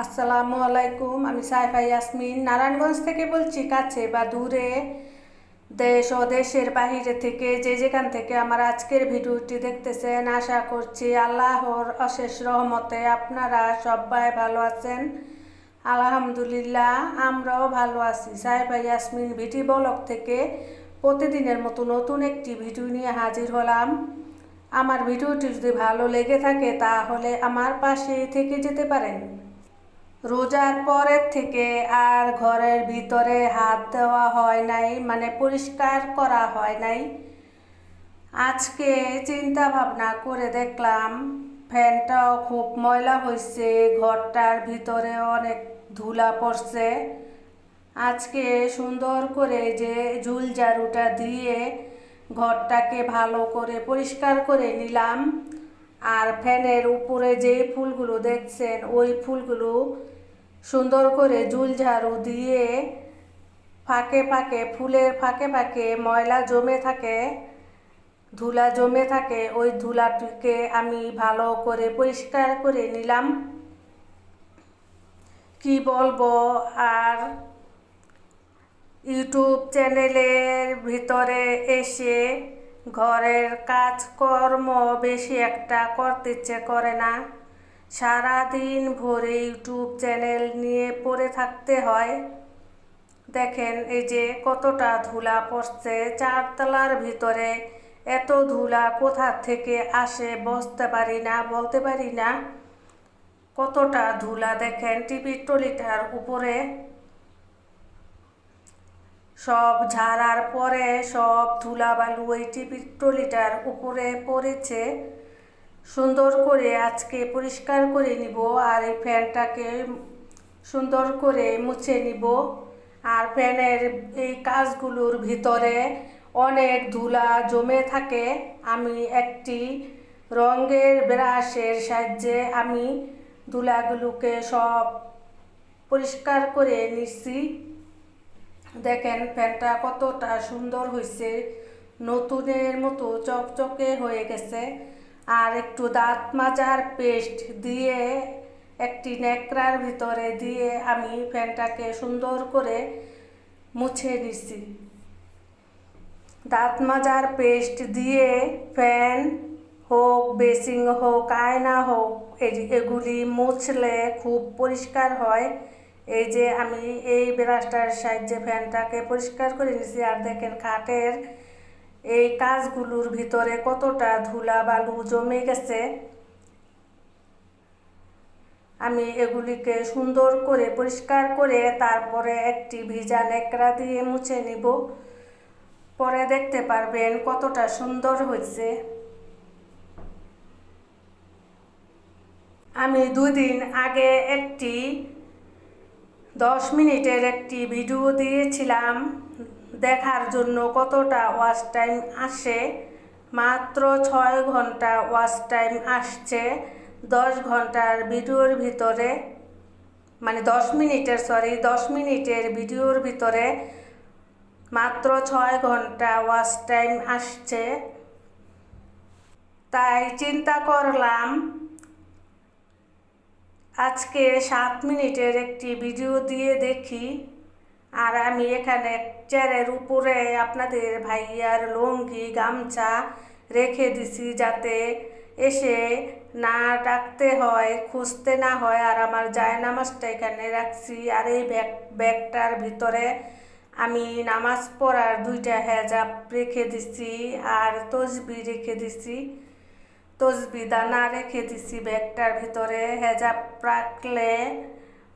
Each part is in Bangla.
আসসালামু আলাইকুম। আমি সাইফা ইয়াসমিন নারায়ণগঞ্জ থেকে বলছি। কাছে বা দূরে, দেশ ও দেশের বাহিরে থেকে যে যেখান থেকে আমার আজকের ভিডিওটি দেখতেছেন, আশা করছি আল্লাহর অশেষ রহমতে আপনারা সবাই ভালো আছেন। আলহামদুলিল্লাহ, আমরাও ভালো আছি। সাইফা ইয়াসমিন ভিটি ব্লগ থেকে প্রতিদিনের মতো নতুন একটি ভিডিও নিয়ে হাজির হলাম। আমার ভিডিওটি যদি ভালো লেগে থাকে তাহলে আমার পাশে থেকে যেতে পারেন। রোজার পরের থেকে আর ঘরের ভিতরে হাত দেওয়া হয় নাই, মানে পরিষ্কার করা হয় নাই। আজকে চিন্তা ভাবনা করে দেখলাম ফ্যানটাও খুব ময়লা হয়েছে, ঘরটার ভিতরে অনেক ধুলা পড়ছে। আজকে সুন্দর করে যে ঝুল ঝাড়ুটা দিয়ে ঘরটাকে ভালো করে পরিষ্কার করে নিলাম। আর ফ্যানের উপরে যে ফুলগুলো দেখছেন ওই ফুলগুলো সুন্দর করে ঝুল ঝাড়ু দিয়ে ফাঁকে ফাঁকে, ফুলের ফাঁকে ফাঁকে ময়লা জমে থাকে, ধুলা জমে থাকে, ওই ধুলাটিকে আমি ভালো করে পরিষ্কার করে নিলাম। কি বলবো আর, ইউটিউব চ্যানেলের ভিতরে এসে ঘরের কাজকর্ম বেশি একটা করতে ইচ্ছে করে না। সারাদিন ভরে ইউটিউব চ্যানেল নিয়ে পড়ে থাকতে হয়। দেখেন এই যে কতটা ধুলা পড়ছে চারতলার ভিতরে। এত ধুলা কোথা থেকে আসে বলতে পারি না, বলতে পারি না। কতটা ধুলা দেখেন, টিভির ট্রলিটার উপরে সব ঝাড়ার পরে সব ধুলাবালু ওই টিভির ট্রলিটার উপরে পড়েছে। সুন্দর করে আজকে পরিষ্কার করে নিব আর এই ফ্যানটাকে সুন্দর করে মুছে নিব। আর ফ্যানের এই কাজগুলোর ভিতরে অনেক ধুলা জমে থাকে। আমি একটি রঙের ব্রাশের সাহায্যে আমি ধুলাগুলোকে সব পরিষ্কার করে নিচ্ছি। দেখেন ফ্যানটা কতটা সুন্দর হয়েছে, নতুনের মতো চকচকে হয়ে গেছে। আর একটু দাঁত মাজার পেস্ট দিয়ে একটি ন্যাকড়ার ভিতরে দিয়ে আমি ফ্যানটাকে সুন্দর করে মুছে নিছি। দাঁত মাজার পেস্ট দিয়ে ফ্যান হোক, বেসিং হোক, আয়না হোক, এগুলি মুছলে খুব পরিষ্কার হয়। এই যে আমি এই ব্রাশটার সাহায্যে ফ্যানটাকে পরিষ্কার করে নিয়েছি। আর দেখেন খাটের এই কাজগুলোর ভিতরে কতটা ধুলা বালু জমে গেছে। আমি এগুলিকে সুন্দর করে পরিষ্কার করে তারপরে একটি ভিজা ন্যাকড়া দিয়ে মুছে নিব। পরে দেখতে পারবেন কতটা সুন্দর হয়েছে। আমি 2 দিন আগে একটি 10 মিনিটের একটি ভিডিও দিয়েছিলাম দেখার জন্য কতটা ওয়াচ টাইম আসে। মাত্র 6 ঘন্টা ওয়াচ টাইম আসছে 10 ঘন্টার ভিডিওর ভিতরে, মানে 10 মিনিটের ভিডিওর ভিতরে মাত্র 6 ঘন্টা ওয়াচ টাইম আসছে। তাই চিন্তা করলাম আজকে 7 মিনিটের একটি ভিডিও দিয়ে দেখি। আর আমি এখানে চেয়ারের উপরে আপনাদের ভাইয়ার লুঙ্গি গামছা রেখে দিছি যাতে এসে না ডাকতে হয়, খুঁজতে না হয়। আর আমার জায়নামাজটা এখানে রাখছি। আর এই ব্যাগটার ভিতরে আমি নামাজ পড়ার 2টা হেজাব রেখে দিছি আর তসবি রেখে দিছি, তসবি দানা রেখে দিছি ব্যাগটার ভিতরে। হেজাব রাখলে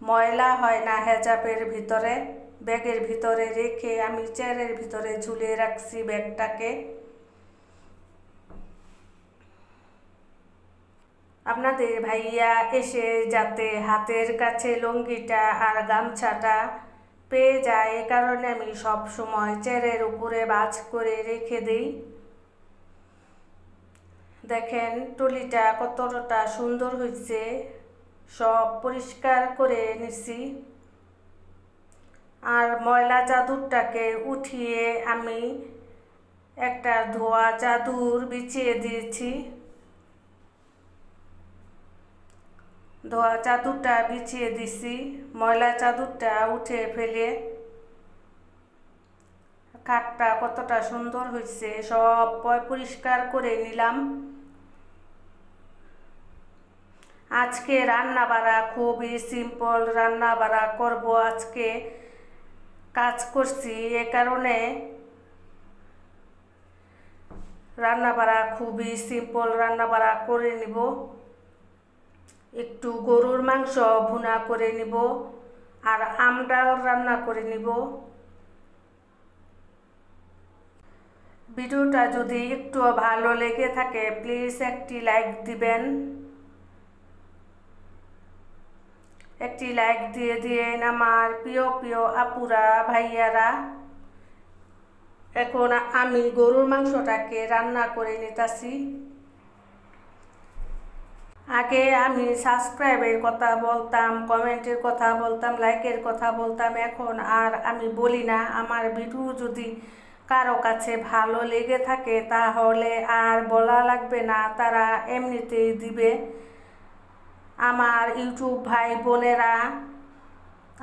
ময়লা হয় না হেজাবের ভিতরে। ব্যাগের ভিতরে রেখে আমি চেয়ারের ভিতরে ঝুলিয়ে রাখছি ব্যাগটাকে। আপনাদের ভাইয়া এসে যাতে হাতের কাছে লুঙ্গিটা আর গামছাটা পেয়ে যায়, এ কারণে আমি সব সময় চেয়ারের উপরে ভাঁজ করে রেখে দিই। দেখেন ট্রলিটা কতটা সুন্দর হয়েছে, সব পরিষ্কার করে নিছি। আর ময়লা চাদরটাকে উঠিয়ে আমি একটা ধোয়া চাদর বিছিয়ে দিয়েছি। ধোয়া চাদরটা বিছিয়ে দিছি, ময়লা চাদরটা উঠে ফেলে। খাটটা কতটা সুন্দর হয়েছে, সব পরিষ্কার করে নিলাম। আজকে রান্না বাড়া খুবই সিম্পল রান্না বাড়া করব। আজকে কাজ করছি, এ কারণে রান্না বাড়া খুবই সিম্পল রান্না বাড়া করে নিব। একটু গরুর মাংস ভুনা করে নিব আর আমডাল রান্না করে নিব। ভিডিওটা যদি একটু ভালো লেগে থাকে প্লিজ একটি লাইক দিবেন। একটি লাইক দিয়ে দিয়েন আমার প্রিয় প্রিয় আপুরা ভাইয়ারা। এখন আমি গরুর মাংসটাকে রান্না করে নিতেছি। আগে আমি সাবস্ক্রাইবের কথা বলতাম, কমেন্টের কথা বলতাম, লাইকের কথা বলতাম, এখন আর আমি বলি না। আমার ভিডিও যদি কারো কাছে ভালো লেগে থাকে তাহলে আর বলা লাগবে না, তারা এমনিতেই দিবে। আমার ইউটিউব ভাই বোনেরা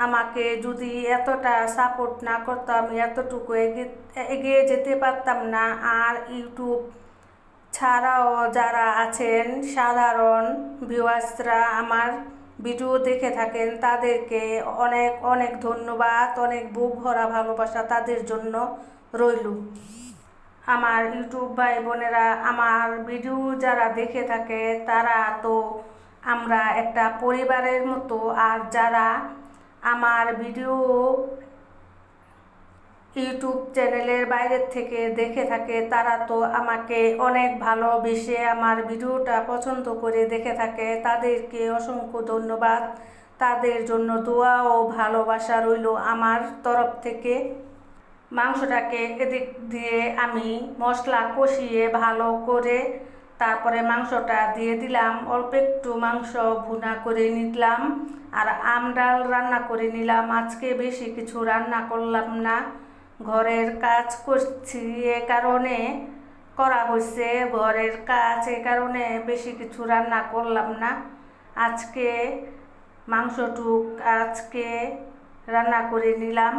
আমাকে যদি এতটা সাপোর্ট না করতো আমি এতটুকু এগিয়ে যেতে পারতাম না। আর ইউটিউব ছাড়াও যারা আছেন সাধারণ ভিউয়ার্সরা আমার ভিডিও দেখে থাকেন তাদেরকে অনেক অনেক ধন্যবাদ, অনেক বুক ভরা ভালোবাসা তাদের জন্য রইল। আমার ইউটিউব ভাই বোনেরা আমার ভিডিও যারা দেখে থাকে তারা তো আমরা একটা পরিবারের মতো। আর যারা আমার ভিডিও ইউটিউব চ্যানেলের বাইরের থেকে দেখে থাকে তারা তো আমাকে অনেক ভালোবেসে আমার ভিডিওটা পছন্দ করে দেখে থাকে, তাদেরকে অসংখ্য ধন্যবাদ। তাদের জন্য দোয়া ও ভালোবাসা রইল আমার তরফ থেকে। মাংসটাকে এদিক দিয়ে আমি মশলা কষিয়ে ভালো করে তারপরে মাংসটা দিয়ে দিলাম। অল্প একটু মাংস ভুনা করে নিলাম আর আমডাল রান্না করে নিলাম। আজকে বেশি কিছু রান্না করলাম না, ঘরের কাজ করছি এ কারণে করা হয়েছে, ঘরের কাজ এ কারণে বেশি কিছু রান্না করলাম না। আজকে মাংসটুক আজকে রান্না করে নিলাম।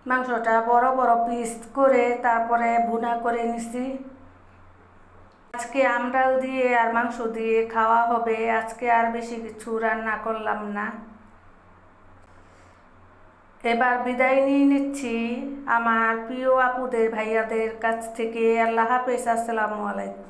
মাংসটা বড় বড় পিস করে তারপরে ভুনা করে নিছি। আজকে আমডাল দিয়ে আর মাংস দিয়ে খাওয়া হবে, আজকে আর বেশি কিছু রান্না করলাম না। এবার বিদায় নিয়ে নিচ্ছি আমার প্রিয় আপুদের ভাইয়াদের কাছ থেকে। আল্লাহ হাফেজ, আসসালামু আলাইকুম।